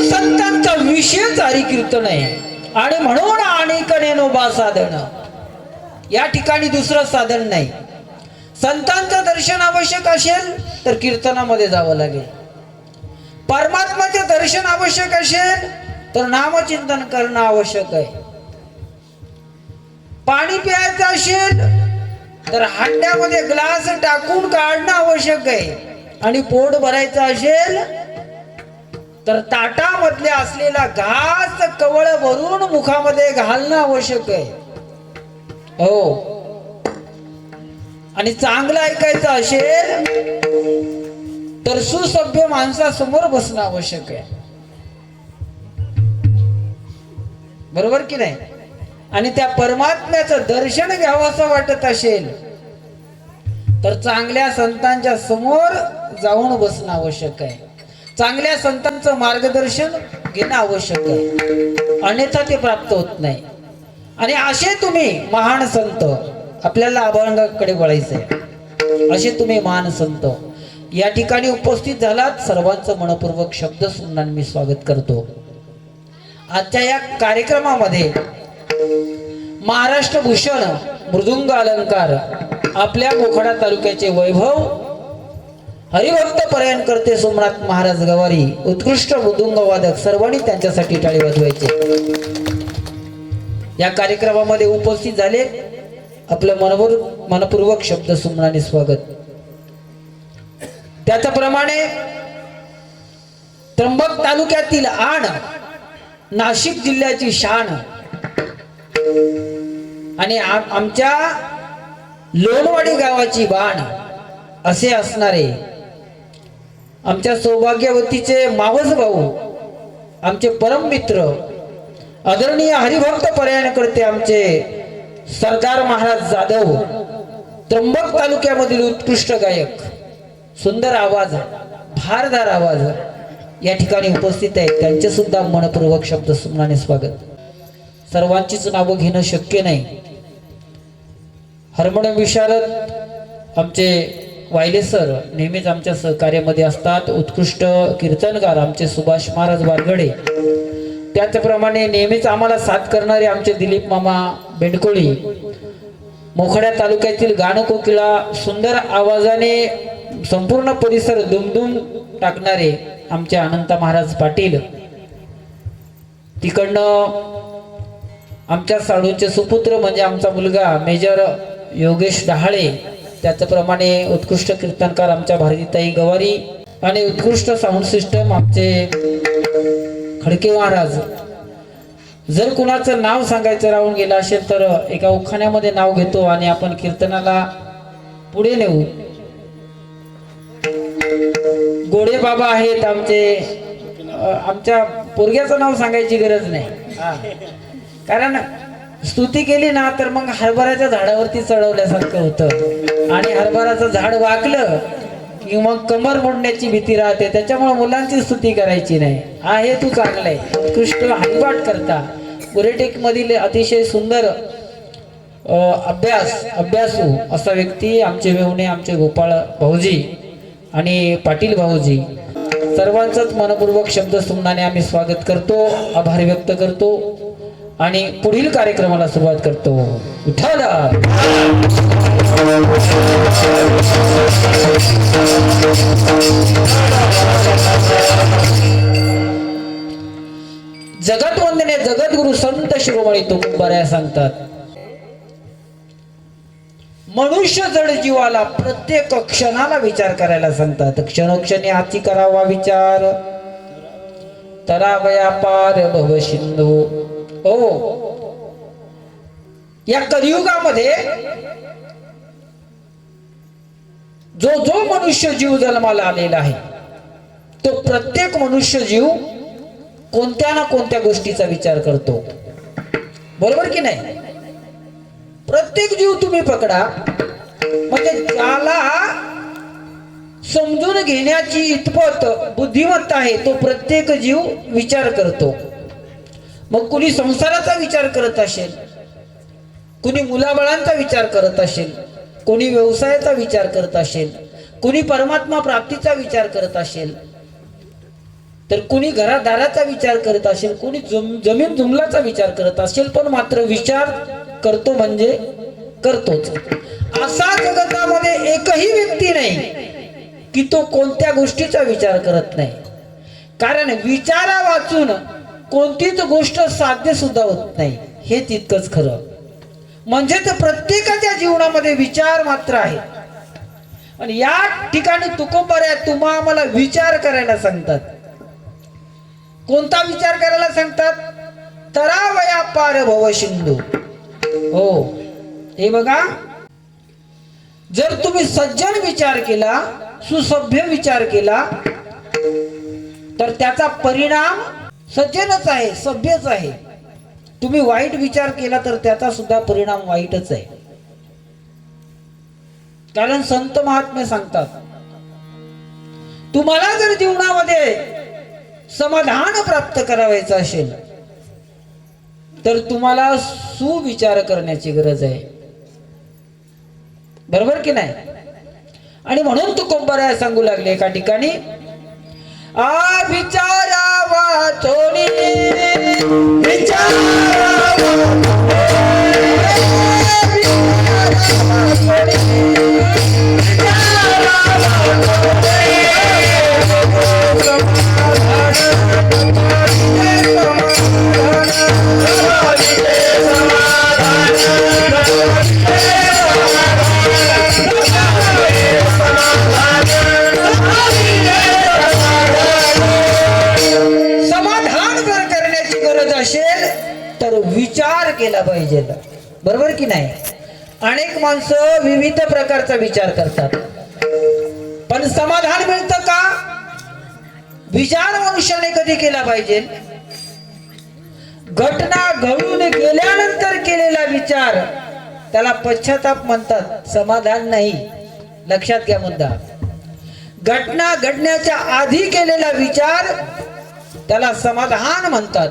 संतांचा विशेष हरिकीर्तन आहे आणि म्हणून आणिकने नोबा साधन. या ठिकाणी दुसरं साधन नाही. संतांचं दर्शन आवश्यक असेल तर कीर्तनामध्ये जावं लागेल. परमात्म्याचे दर्शन आवश्यक असेल तर नामचिंतन करणं आवश्यक आहे. पाणी प्यायचं असेल तर हांड्यामध्ये ग्लास टाकून काढणं आवश्यक आहे आणि पोट भरायचं असेल तर ताटामधले असलेला घास कवळ भरून मुखामध्ये घालणं आवश्यक आहे. हो, आणि चांगलं ऐकायचं असेल तर सुसभ्य माणसासमोर बसणं आवश्यक आहे. बरोबर की नाही? आणि त्या परमात्म्याचं दर्शन घ्यावं असं वाटत असेल तर चांगल्या संतांच्या समोर जाऊन बसणं आवश्यक आहे. चांगल्या संतांचं मार्गदर्शन घेणं आवश्यक आहे, अन्यथा ते प्राप्त होत नाही. आणि असे तुम्ही महान संत, आपल्याला अभंगाकडे वळायचं आहे, असे तुम्ही महान संत या ठिकाणी उपस्थित झालात. सर्वांचं मनपूर्वक शब्द सुमनाने मी स्वागत करतो. आजच्या या कार्यक्रमामध्ये महाराष्ट्र भूषण मृदुंग अलंकार आपल्या मोखाडा तालुक्याचे वैभव हरिभक्त परायण करते सोमनाथ महाराज गवारी, उत्कृष्ट मृदुंग वादक, सर्वांनी त्यांच्यासाठी टाळी वाजवायचे. या कार्यक्रमामध्ये उपस्थित झाले, आपलं मनपूर्वक शब्द सुमनाने स्वागत. त्याचप्रमाणे त्र्यंबक तालुक्यातील आण, नाशिक जिल्ह्याची शान आणि आमच्या लोणवाडी गावाची बाण असे असणारे आमच्या सौभाग्यवतीचे मावस भाऊ, आमचे परम मित्र, आदरणीय हरिभक्त परायण करते आमचे सरदार महाराज जाधव, त्र्यंबक तालुक्यामधील उत्कृष्ट गायक, सुंदर आवाज, भारदार आवाज या ठिकाणी उपस्थित आहेत. त्यांचे सुद्धा मनपूर्वक शब्द सुमनाने स्वागत. सर्वांचीच नावं घेणं शक्य नाही. हार्मोनियम विशारद आमचे वायले सर नेहमीच आमच्या सहकार्यामध्ये असतात. उत्कृष्ट कीर्तनकार आमचे सुभाष महाराज बारगडे, त्याचप्रमाणे नेहमीच आम्हाला साथ करणारे आमचे दिलीप मामा बेंडकोळी, मोखाड्या तालुक्यातील गाणकोकिळा, सुंदर आवाजाने संपूर्ण परिसर दुमदुम टाकणारे आमचे अनंता महाराज पाटील, तिकडनं आमच्या साडूचे सुपुत्र म्हणजे आमचा मुलगा मेजर योगेश डहाळे, त्याचप्रमाणे उत्कृष्ट कीर्तनकार आमच्या भारतीताई गवारी आणि उत्कृष्ट साऊंड सिस्टम आमचे खडके महाराज. जर कुणाचं नाव सांगायचं राहून गेलं असेल तर एका उखाण्यामध्ये नाव घेतो आणि आपण कीर्तनाला पुढे नेऊ. गोडे बाबा आहेत आमचे, आमच्या पोरग्याचं नाव सांगायची गरज नाही, कारण स्तुती केली ना तर मग हरभऱ्याच्या झाडावरती चढवल्यासारखं होतं आणि हरभऱ्याचं झाड वाकलं की मग कमर मोडण्याची भीती राहते. त्याच्यामुळे मुलांची स्तुती करायची नाही. हा हे तू चांगलं आहे, उत्कृष्ट हरिपाठ करता. गुरेटेक मधील अतिशय सुंदर अभ्यासू असा व्यक्ती आमचे मेहुणे, आमचे गोपाळ भाऊजी आणि पाटील भाऊजी, सर्वांचंच मनपूर्वक शब्द सुमनाने आम्ही स्वागत करतो, आभार व्यक्त करतो आणि पुढील कार्यक्रमाला सुरुवात करतो. विठ्ठल जगतवंदने जगद्गुरु संत शिरोमणी तुकोबाराया सांगतात, मनुष्य जड जीवाला प्रत्येक क्षणाला विचार करायला सांगतात. क्षणोक्षणी हाती करावा विचार, तरावया पार भव सिंधू. या कलियुगामध्ये जो जो मनुष्य जीव जन्माला आलेला आहे तो प्रत्येक मनुष्य जीव कोणत्या ना कोणत्या गोष्टीचा विचार करतो. बरोबर की नाही? प्रत्येक जीव तुम्ही पकडा, म्हणजे ज्याला समजून घेण्याची इतपत बुद्धिमत्ता आहे तो प्रत्येक जीव विचार करतो. मग कुणी संसाराचा विचार करत असेल, कुणी मुलाबाळांचा विचार करत असेल, कोणी व्यवसायाचा विचार करत असेल, कुणी परमात्मा प्राप्तीचा विचार करत असेल. तर कोणी घरादाराचा विचार करत असेल, कोणी जमीन जुमलाचा विचार करत असेल, पण मात्र विचार करतो म्हणजे करतोच. असा जगतामध्ये एकही व्यक्ती नाही की तो कोणत्या गोष्टीचा विचार करत नाही. कारण विचारा वाचून कोणतीच गोष्ट साध्य सुद्धा होत नाही, हे तितकंच खरं. म्हणजेच प्रत्येकाच्या जीवनामध्ये विचार मात्र आहे. आणि या ठिकाणी तुकोबऱ्या तुम्हा आम्हाला विचार करायला सांगतात. कोणता विचार करायला सांगतात? तरावया पार भव सिंधू. हो, हे बघा, जर तुम्ही सज्जन विचार केला, सुसभ्य विचार केला, तर त्याचा परिणाम सज्जनच आहे, सभ्यच आहे. तुम्ही वाईट विचार केला तर त्याचा सुद्धा परिणाम वाईटच आहे. कारण संत महात्मे सांगतात, तुम्हाला जर जीवनामध्ये समाधान प्राप्त करायचं असेल तर तुम्हाला सुविचार करण्याची गरज आहे. बरोबर की नाही? आणि म्हणून तुकोबराय सांगू लागले एका ठिकाणी, आ विचारा वाचोनी विचार केला पाहिजे. बरोबर की नाही? अनेक माणसं विविध प्रकारचा विचार करतात, पण समाधान मिळतं का? विचार मनुष्याने कधी केला पाहिजे? घटना घडून गेल्यानंतर केलेला विचार त्याला पश्चाताप म्हणतात, समाधान नाही. लक्षात घ्या मुद्दा. घटना घडण्याच्या आधी केलेला विचार त्याला समाधान म्हणतात.